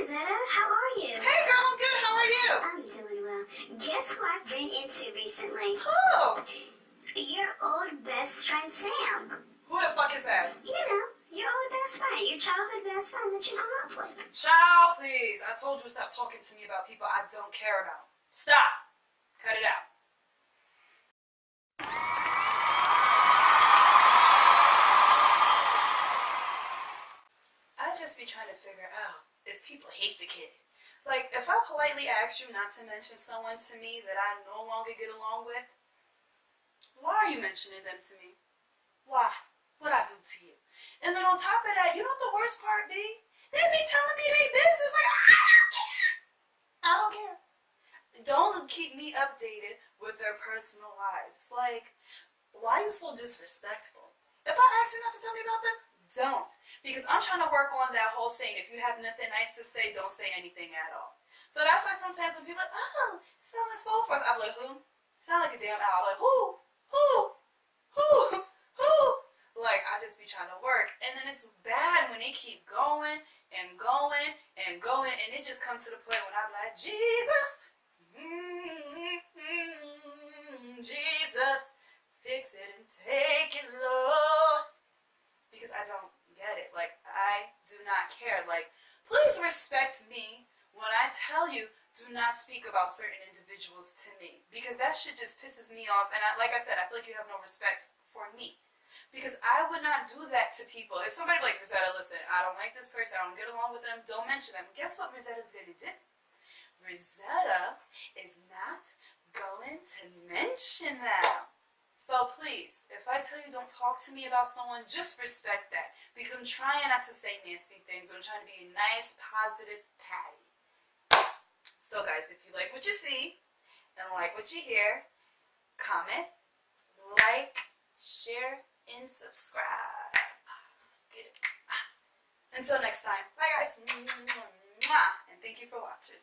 Rosetta. How are you? Hey girl, I'm good. How are you? I'm doing well. Guess who I've been into recently? Who? Your old best friend Sam. Who the fuck is that? You know, your old best friend, your childhood best friend that you hung up with. Child, please. I told you to stop talking to me about people I don't care about. Stop. Cut it out. I just be trying to figure out if people hate the kid. Like, if I politely ask you not to mention someone to me that I no longer get along with, why are you mentioning them to me? Why? What'd I do to you? And then on top of that, you know what the worst part be? They be telling me they business. Like, I don't care. I don't care. Don't keep me updated with their personal lives. Like, why are you so disrespectful? If I ask you not to tell me about them, don't. Because I'm trying to work on that whole saying, if you have nothing nice to say, don't say anything at all. So that's why sometimes when people are like, oh, so on and so forth, I'm like, who? Sound like a damn owl. I'm like, who? Like, I just be trying to work. And then it's bad when they keep going and going and going. And it just comes to the point when I'm like, Jesus. Jesus, fix it and take it low. Because I don't get it. Like, I do not care. Like, please respect me when I tell you do not speak about certain individuals to me. Because that shit just pisses me off. And like I said, I feel like you have no respect for me. Because I would not do that to people. If somebody like, Rosetta, listen, I don't like this person, I don't get along with them, don't mention them. Guess what Rosetta's going to do? Rosetta is not going to mention them. So please, if I tell you don't talk to me about someone, just respect that. Because I'm trying not to say nasty things. I'm trying to be a nice, positive Patty. So guys, if you like what you see and like what you hear, comment, like, share, and subscribe. Get it. Until next time. Bye guys. And thank you for watching.